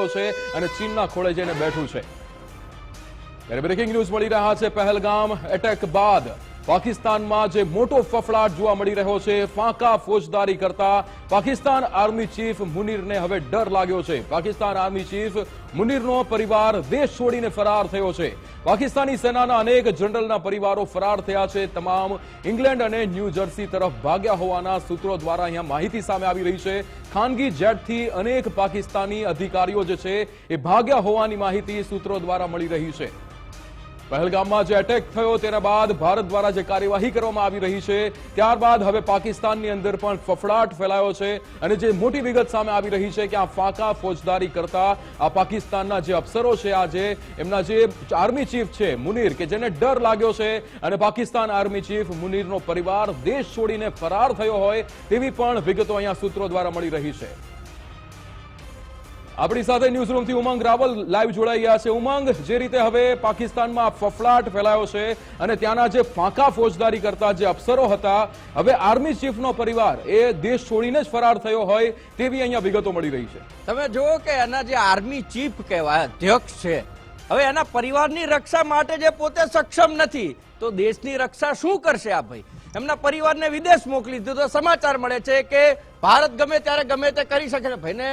ફેલાયો છે અને ચીનના ખોળે જઈને બેઠું છે। ત્યારે બ્રેકિંગ ન્યૂઝ મળી રહ્યા છે। પહેલગામ એટેક બાદ પાકિસ્તાનમાં જે મોટો ફફડાટ જોવા મળી રહ્યો છે। ફાંકા ફોજદારી કરતા પાકિસ્તાન આર્મી ચીફ મુનીરને હવે ડર લાગ્યો છે। પાકિસ્તાન આર્મી ચીફ મુનીરનો પરિવાર દેશ છોડીને ફરાર થયો છે। પાકિસ્તાની સેનાના અનેક જનરલના પરિવારો ફરાર થયા છે। તમામ ઇંગ્લેન્ડ અને ન્યૂ જર્સી તરફ ભાગ્યા હોવાના સૂત્રો દ્વારા અહીંયા માહિતી સામે આવી રહી છે। ખાનગી જેટથી અનેક પાકિસ્તાની અધિકારીઓ જે છે એ ભાગ્યા હોવાની માહિતી સૂત્રો દ્વારા મળી રહી છે। પહેલગામમાં જે એટેક થયો તેના બાદ ભારત દ્વારા જે કાર્યવાહી કરવામાં આવી રહી છે ત્યારબાદ હવે પાકિસ્તાનની અંદર પણ ફફડાટ ફેલાયો છે અને જે મોટી વિગત સામે આવી રહી છે કે આ ફાંકા ફોજદારી કરતા આ પાકિસ્તાનના જે અફસરો છે આજે એમના જે આર્મી ચીફ છે મુનીર કે જેને ડર લાગ્યો છે અને પાકિસ્તાન આર્મી ચીફ મુનીરનો પરિવાર દેશ છોડીને ફરાર થયો હોય તેવી પણ વિગતો અહીંયા સૂત્રો દ્વારા મળી રહી છે। આપણી સાથે ન્યૂઝરૂમથી ઉમંગ રાવલ લાઈવ જોડાઈ ગયા છે। ઉમંગ, જે રીતે હવે પાકિસ્તાનમાં ફફડાટ ફેલાયો છે અને ત્યાંના જે ફાંકા ફોજદારી કરતા જે અફસરો હતા હવે આર્મી ચીફનો પરિવાર એ દેશ છોડીને જ ફરાર થયો હોય તેવી અહીંયા વિગતો મળી રહી છે। તમે જુઓ કે એના જે આર્મી ચીફ કહેવાય અધ્યક્ષ છે હવે એના પરિવારની રક્ષા માટે જે પોતે સક્ષમ નથી તો દેશની રક્ષા શું કરશે આ ભાઈ? એમના પરિવારને વિદેશ મોકલી દીધો તો સમાચાર મળે છે કે ભારત ગમે ત્યારે ગમે તે કરી શકે। ભાઈને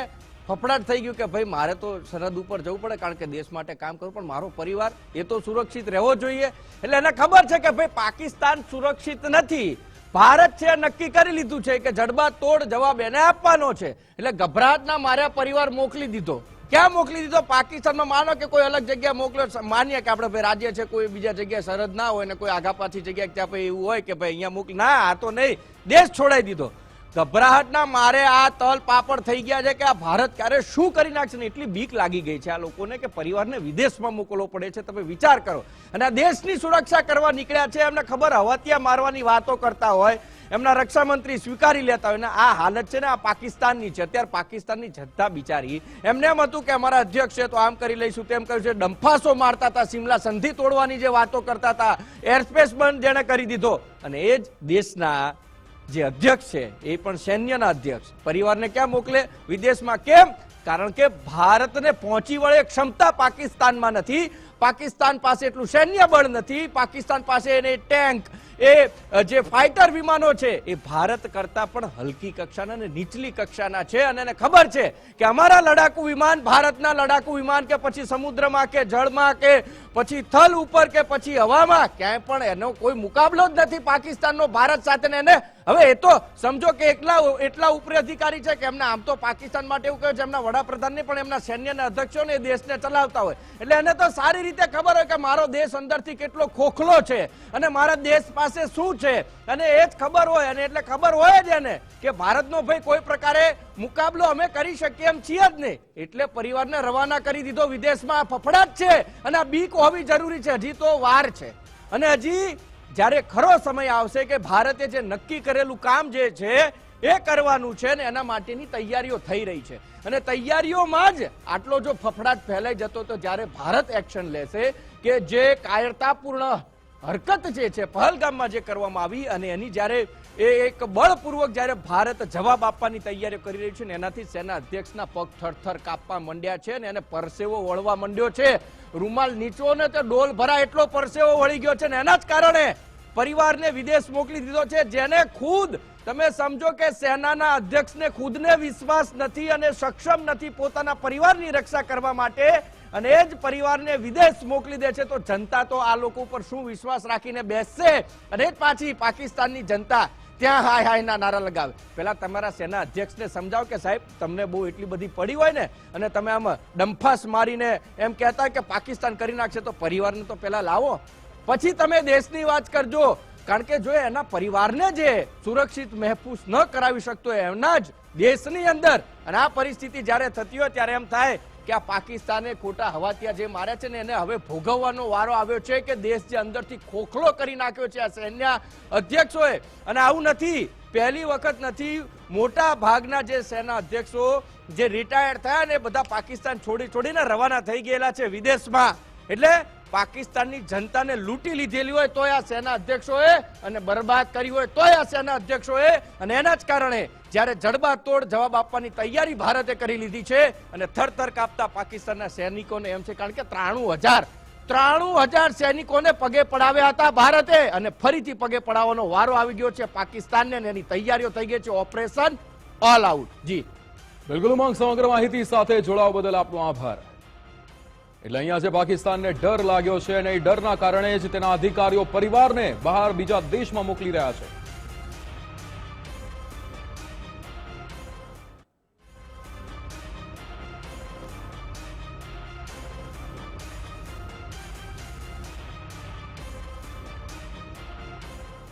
ફફડાટ થઈ ગયું કે ભાઈ મારે તો સરહદ ઉપર જવું પડે કારણ કે દેશ માટે કામ કરવું, પણ મારો પરિવાર એ તો સુરક્ષિત રહેવો જોઈએ। એટલે એને ખબર છે કે ભાઈ પાકિસ્તાન સુરક્ષિત નથી, ભારત છે નક્કી કરી લીધું છે કે જડબા તોડ જવાબ એને આપવાનો છે। એટલે ગભરાટના માર્યા પરિવાર મોકલી દીધો। ક્યાં મોકલી દીધો? પાકિસ્તાનમાં। માનો કે કોઈ અલગ જગ્યાએ મોકલ્યો, માનીએ કે આપણે ભાઈ રાજ્ય છે કોઈ બીજા જગ્યાએ સરહદ ના હોય ને કોઈ આગા પાછી જગ્યાએ ત્યાં ભાઈ એવું હોય કે ભાઈ અહીંયા મોકલી, ના આ તો નહીં, દેશ છોડાઈ દીધો। ગભરાહટના મારે આ તલ પાપડ થઈ ગયા છે કે આ ભારત ક્યારે શું કરી નાખશે ને એટલી બીક લાગી ગઈ છે આ લોકોને કે પરિવારને વિદેશમાં મોકલવો પડે છે। તમે વિચાર કરો, અને આ દેશની સુરક્ષા કરવા નીકળ્યા છે, એમને ખબર હવાતિયા મારવાની વાતો કરતા હોય, એમના રક્ષા મંત્રી સ્વીકારી લેતા હોય ને આ હાલત છે ને આ પાકિસ્તાનની છે। અત્યારે પાકિસ્તાનની જનતા બિચારી એમને એમ હતું કે અમારા અધ્યક્ષ છે તો આમ કરી લઈશું તેમ કર્યું છે, ડંફાસો મારતા હતા, સિમલા સંધિ તોડવાની જે વાતો કરતા હતા, એરસ્પેસ બંધ જેને કરી દીધો, અને એ જ દેશના જે અધ્યક્ષ છે એ પણ સૈન્યના અધ્યક્ષ પરિવારને ક્યાં મોકલે? વિદેશમાં। કેમ? કારણ કે ભારતને પહોંચી વળે ક્ષમતા પાકિસ્તાનમાં નથી, પાકિસ્તાન પાસે એટલું સૈન્ય બળ નથી, પાકિસ્તાન પાસે એને ટેન્ક એ જે ફાઇટર વિમાનો છે એ ભારત કરતા પણ હલકી કક્ષાના અને નીચલી કક્ષાના છે। અને એને ખબર છે કે અમારા લડાકુ વિમાન, ભારતના લડાકુ વિમાન કે પછી સમુદ્રમાં કે જળમાં કે પછી થલ ઉપર કે પછી હવામાં ક્યાંય પણ એનો કોઈ મુકાબલો જ નથી પાકિસ્તાનનો ભારત સાથે। એને હવે એ તો સમજો કે એટલા ઉપરી અધિકારી છે કે એમને આમ તો પાકિસ્તાન માટે એવું કહ્યું છે એમના વડાપ્રધાનને પણ એમના સૈન્યના અધ્યક્ષો ને દેશને ચલાવતા હોય, એટલે એને તો સારી રીતે ખબર હોય કે મારો દેશ અંદરથી કેટલો ખોખલો છે અને મારા દેશ પાસે શું છે, અને એ જ ખબર હોય। અને એટલે ખબર હોય જ એને કે ભારતનો ભાઈ કોઈ પ્રકારે મુકાબલો અમે કરી શકીએ એમ છીએ જ નહીં, એટલે પરિવારને રવાના કરી દીધો વિદેશમાં। ફફડાટ છે અને આ બીક હોવી જરૂરી છે, હજી તો વાર છે। અને હજી જ્યારે ખરો સમય આવશે કે ભારતે જે નક્કી કરેલું કામ જે છે એ કરવાનું છે ને એના માટેની તૈયારીઓ થઈ રહી છે, અને તૈયારીઓમાં જ આટલો જો ફફડાટ ફેલાઈ જતો તો જ્યારે ભારત એક્શન લેશે કે જે કાયરતાપૂર્ણ હરકત જે છે પહેલગામમાં જે કરવામાં આવી અને એની જ્યારે એક બળપૂર્વક જ્યારે ભારત જવાબ આપવાની તૈયારીઓ કરી રહ્યું છે ને એનાથી સેના અધ્યક્ષના પગ થરથર કાપવા માંડ્યા છે ને એને પરસેવો વળવા માંડ્યો છે। રૂમાલ નીચો ને તો ડોલ ભરા એટલો પરસેવો વળી ગયો છે ને એના જ કારણે પરિવારને વિદેશ મોકલી દીધો છે। જેને ખુદ તમે સમજો કે સેનાના અધ્યક્ષને ખુદને વિશ્વાસ નથી અને સક્ષમ નથી પોતાના પરિવારની રક્ષા કરવા માટે, અને એ જ પરિવારને વિદેશ મોકલી દે છે તો જનતા તો આ લોકો ઉપર શું વિશ્વાસ રાખીને બેસશે? અને જ પાછી પાકિસ્તાનની જનતા ત્યાં હાય હાય ના નારા લગાવે। પેલા તમારા સેના અધ્યક્ષને સમજાવો કે સાહેબ તમને બહુ એટલી બધી પડી હોય ને અને તમે આમ ડંફાસ મારીને એમ કહેતા કે પાકિસ્તાન કરી નાખશે તો પરિવારને તો પેલા લાવો, પછી તમે દેશની વાત કરજો। કારણ કે જો એના પરિવારને જે સુરક્ષિત મહેફૂઝ ન કરાવી શકતો એમના જ દેશની અંદર અને આ પરિસ્થિતિ જ્યારે થતી હોય ત્યારે એમ થાય કે આ પાકિસ્તાને ખોટા હવાતિયા જે માર્યા છે ને એને હવે ભોગવવાનો વારો આવ્યો છે કે દેશ જે અંદરથી ખોખલો કરી નાખ્યો છે આ સૈન્ય અધ્યક્ષોએ। અને આવું નથી, પહેલી વખત નથી, મોટા ભાગના જે સેના અધ્યક્ષો જે રિટાયર્ડ થયા ને બધા પાકિસ્તાન છોડીને રવાના થઈ ગયેલા છે વિદેશમાં। એટલે પાકિસ્તાનની જનતાને લૂંટી લીધેલી હોય તોય આ સેના અધ્યક્ષોએ અને બરબાદ કરી હોય તોય આ સેના અધ્યક્ષોએ, અને એના જ કારણે જ્યારે જડબાતોડ જવાબ આપવાની તૈયારી ભારતે કરી લીધી છે અને થરથર કાપતા પાકિસ્તાનના સૈનિકોને એમ છે, કારણ કે 93,000 સૈનિકોને પગે પડાવ્યા હતા ભારતે, અને ફરીથી પગે પડાવવાનો વારો આવી ગયો છે પાકિસ્તાનને, અને એની તૈયારીઓ થઈ ગઈ છે ઓપરેશન ઓલ આઉટ. જી બિલકુલ ઉમંગ, સમગ્ર માહિતી સાથે જોડાવા બદલ આપનો આભાર. એટલે અહીંયા જે પાકિસ્તાનને ડર લાગ્યો છે અને એ ડરના કારણે જ તેના અધિકારીઓ પરિવારને બહાર બીજા દેશમાં મોકલી રહ્યા છે.